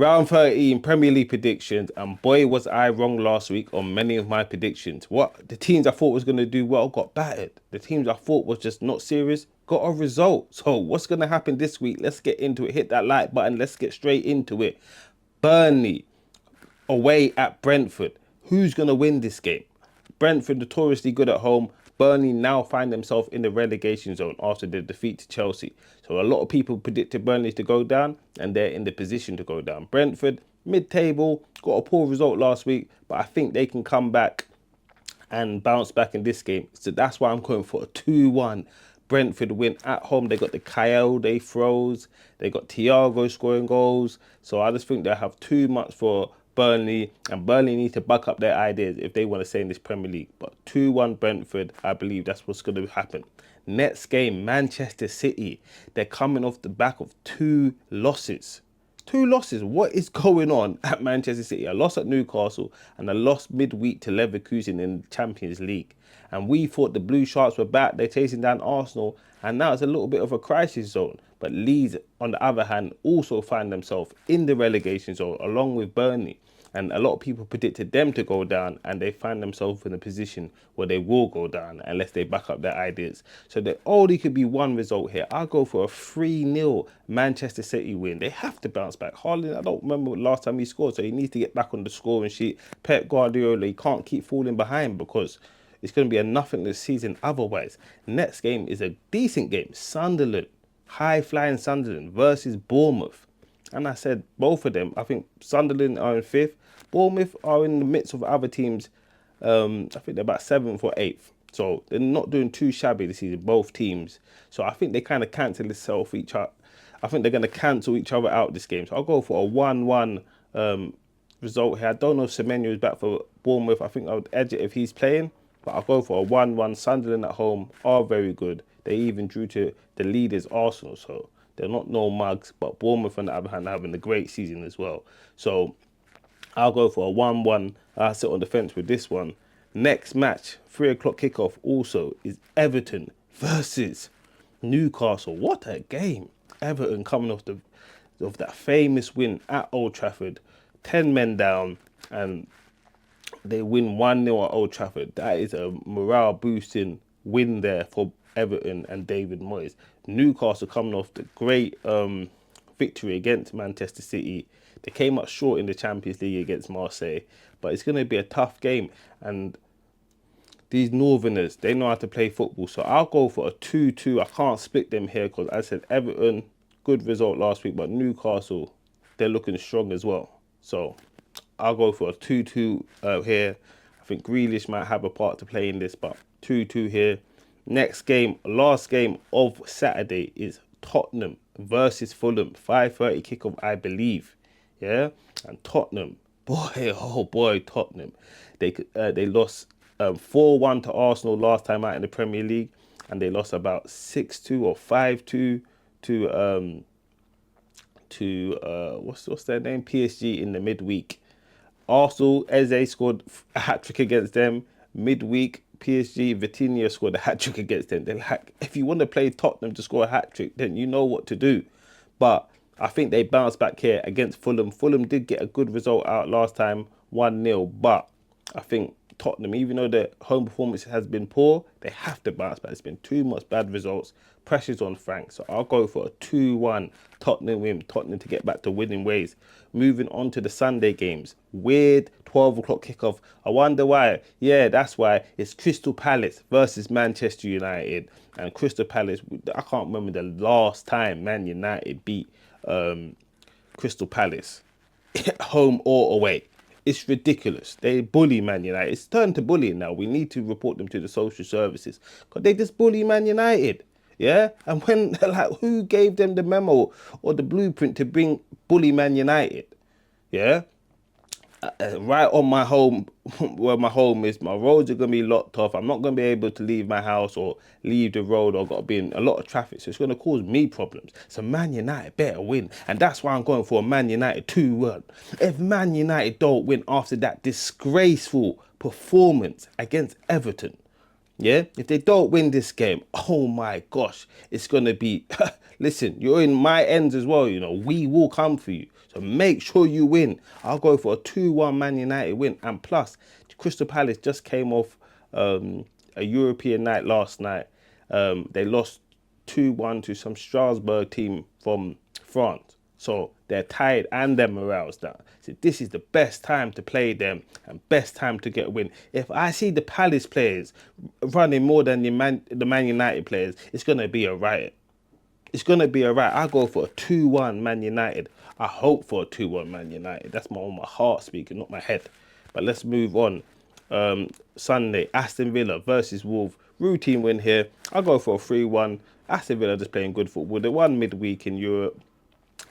Round 13 Premier League predictions, and boy was I wrong last week on many of my predictions. What the teams I thought was going to do well got battered. The teams I thought was just not serious got a result. So what's going to happen this week? Let's get into it. Hit that like button. Let's get straight into it. Burnley away at Brentford. Who's going to win this game? Brentford notoriously good at home. Burnley now find themselves in the relegation zone after the defeat to Chelsea. So a lot of people predicted Burnley to go down, and they're in the position to go down. Brentford, mid-table, got a poor result last week, but I think they can come back and bounce back in this game. So that's why I'm going for a 2-1 Brentford win at home. They got the Coyote throws. They got Thiago scoring goals. So I just think they have too much for Burnley, and Burnley need to back up their ideas if they want to stay in this Premier League. But 2-1 Brentford, I believe that's what's going to happen. Next game, Manchester City. They're coming off the back of two losses. Two losses. What is going on at Manchester City? A loss at Newcastle and a loss midweek to Leverkusen in the Champions League. And we thought the Blue Sharks were back. They're chasing down Arsenal. And now it's a little bit of a crisis zone. But Leeds, on the other hand, also find themselves in the relegation zone along with Burnley. And a lot of people predicted them to go down, and they find themselves in a position where they will go down unless they back up their ideas. So there only could be one result here. I'll go for a 3-0 Manchester City win. They have to bounce back. Haaland, I don't remember last time he scored, so he needs to get back on the scoring sheet. Pep Guardiola, he can't keep falling behind because it's going to be a nothingless season otherwise. Next game is a decent game. Sunderland, high-flying Sunderland versus Bournemouth. And I said both of them. I think Sunderland are in 5th. Bournemouth are in the midst of other teams. I think they're about 7th or 8th. So they're not doing too shabby this season, both teams. So I think they kind of cancel itself each other. I think they're going to cancel each other out this game. So I'll go for a 1-1 result here. I don't know if Semenyo is back for Bournemouth. I think I would edge it if he's playing. But I'll go for a 1-1. Sunderland at home are very good. They even drew to the leaders Arsenal. So they're not no mugs, but Bournemouth, on the other hand, are having a great season as well. So I'll go for a 1-1. I'll sit on the fence with this one. Next match, 3 o'clock kickoff also, is Everton versus Newcastle. What a game. Everton coming off that famous win at Old Trafford. 10 men down, and they win 1-0 at Old Trafford. That is a morale boosting win there for Everton and David Moyes. Newcastle coming off the great victory against Manchester City. They came up short in the Champions League against Marseille, but it's going to be a tough game. And these Northerners, they know how to play football. So I'll go for a 2-2. I can't split them here because I said Everton, good result last week, but Newcastle, they're looking strong as well. So I'll go for a 2-2 here. I think Grealish might have a part to play in this, but 2-2 here. Next game, last game of Saturday, is Tottenham versus Fulham. 5:30 kickoff, I believe. Yeah, and Tottenham, boy, oh boy, Tottenham. They lost 4-1 to Arsenal last time out in the Premier League, and they lost about 6-2 or 5-2 to what's their name, PSG, in the midweek. Arsenal, Eze scored a hat-trick against them. Midweek, PSG, Vitinha scored a hat-trick against them. They're like, if you want to play Tottenham to score a hat-trick, then you know what to do. But I think they bounced back here against Fulham. Fulham did get a good result out last time, 1-0. But I think Tottenham, even though their home performance has been poor, they have to bounce back. It's been too much bad results. Pressure's on Frank. So I'll go for a 2-1 Tottenham win. Tottenham to get back to winning ways. Moving on to the Sunday games. Weird 12 o'clock kickoff. I wonder why. Yeah, that's why. It's Crystal Palace versus Manchester United. And Crystal Palace, I can't remember the last time Man United beat Crystal Palace, home or away. It's ridiculous. They bully Man United. It's turned to bullying now. We need to report them to the social services because they just bully Man United. Yeah, and when like, who gave them the memo or the blueprint to bring bully Man United? Yeah, right on my home, where my home is, my roads are going to be locked off. I'm not going to be able to leave my house or leave the road, or got to be in a lot of traffic. So it's going to cause me problems. So Man United better win. And that's why I'm going for a Man United 2-1. If Man United don't win after that disgraceful performance against Everton, yeah, if they don't win this game, oh my gosh, it's going to be, listen, you're in my ends as well, you know, we will come for you. So make sure you win. I'll go for a 2-1 Man United win. And plus, Crystal Palace just came off a European night last night. They lost 2-1 to some Strasbourg team from France. So they're tired and their morale's down. So this is the best time to play them and best time to get a win. If I see the Palace players running more than the Man United players, it's going to be a riot. It's going to be a riot. I go for a 2-1 Man United. I hope for a 2-1 Man United. That's on my heart speaking, not my head. But let's move on. Sunday, Aston Villa versus Wolves. Routine win here. I'll go for a 3-1. Aston Villa just playing good football. They won midweek in Europe.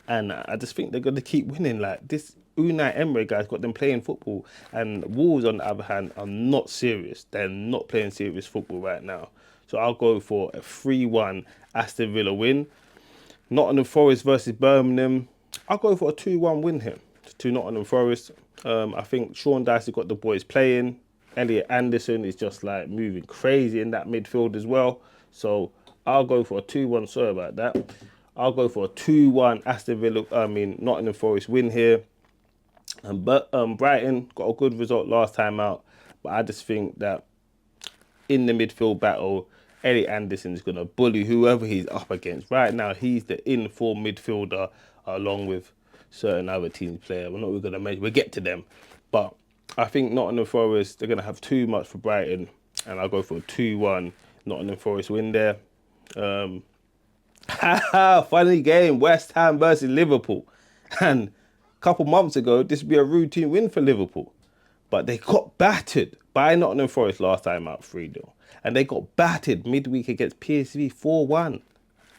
And I just think they're going to keep winning. Like, this Unai Emery guy's got them playing football. And Wolves, on the other hand, are not serious. They're not playing serious football right now. So I'll go for a 3-1 Aston Villa win. Nottingham Forest versus Birmingham. I'll go for a 2-1 win here to Nottingham Forest. I think Sean Dyche got the boys playing. Elliot Anderson is just like moving crazy in that midfield as well. So I'll go for a 2-1. Sorry about that. I'll go for a 2-1 Nottingham Forest win here. But Brighton got a good result last time out. But I just think that in the midfield battle, Elliot Anderson is going to bully whoever he's up against. Right now, he's the in-form midfielder along with certain other teams' players. We're not going to mention, we'll get to them. But I think Nottingham Forest, they're going to have too much for Brighton. And I'll go for a 2-1 Nottingham Forest win there. Funny game, West Ham versus Liverpool. And a couple months ago, this would be a routine win for Liverpool. But they got battered by Nottingham Forest last time out 3-0. And they got battered midweek against PSV 4-1.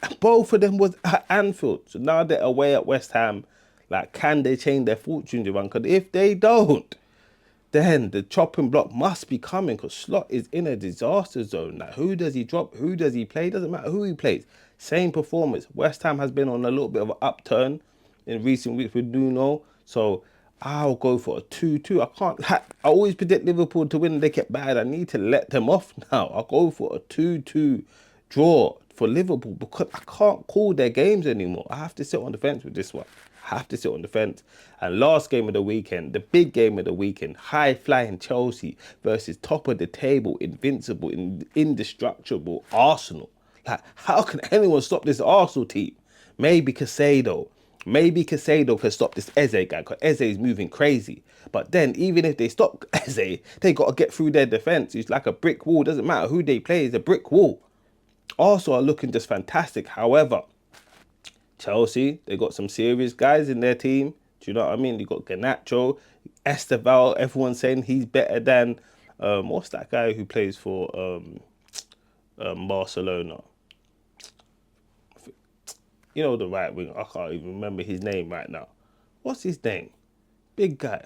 And both of them was at Anfield. So now they're away at West Ham. Like, can they change their fortunes around? Because if they don't, then the chopping block must be coming, because Slot is in a disaster zone. Like, who does he drop? Who does he play? Doesn't matter who he plays. Same performance. West Ham has been on a little bit of an upturn in recent weeks with Nuno. So I'll go for a 2-2. I always predict Liverpool to win and they get bad. I need to let them off now. I'll go for a 2-2 draw for Liverpool because I can't call their games anymore. I have to sit on the fence with this one. I have to sit on the fence. And last game of the weekend, the big game of the weekend, high-flying Chelsea versus top of the table, invincible, indestructible Arsenal. Like, how can anyone stop this Arsenal team? Maybe Caicedo. Maybe Caicedo can stop this Eze guy, because Eze is moving crazy. But then, even if they stop Eze, they got to get through their defence. It's like a brick wall. Doesn't matter who they play, it's a brick wall. Arsenal are looking just fantastic. However, Chelsea, they got some serious guys in their team. Do you know what I mean? They got Garnacho, Esteval. Everyone's saying he's better than what's that guy who plays for Barcelona? You know, the right wing. I can't even remember his name right now. What's his name? Big guy.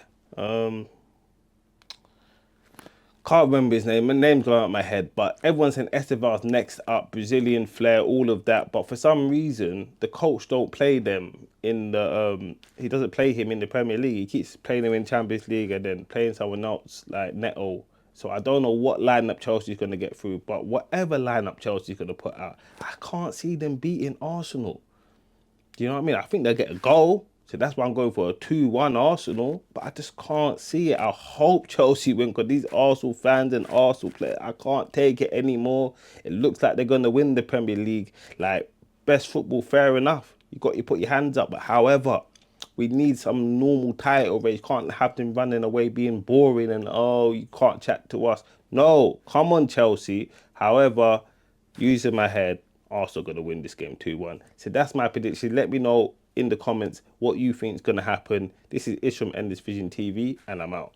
Can't remember his name. My name's going out of my head. But everyone's saying Esteval's next up. Brazilian flair, all of that. But for some reason, the coach don't play them in the... he doesn't play him in the Premier League. He keeps playing him in Champions League and then playing someone else like Neto. So I don't know what lineup Chelsea's going to get through. But whatever lineup Chelsea's going to put out, I can't see them beating Arsenal. Do you know what I mean? I think they'll get a goal. So that's why I'm going for a 2-1 Arsenal. But I just can't see it. I hope Chelsea win, because these Arsenal fans and Arsenal players, I can't take it anymore. It looks like they're going to win the Premier League. Like, best football, fair enough. You put your hands up. But however, we need some normal title race. You can't have them running away being boring and, oh, you can't chat to us. No, come on, Chelsea. However, using my head, Arsenal going to win this game 2-1. So that's my prediction. Let me know in the comments what you think is going to happen. This is Ish from Endless Vision TV, and I'm out.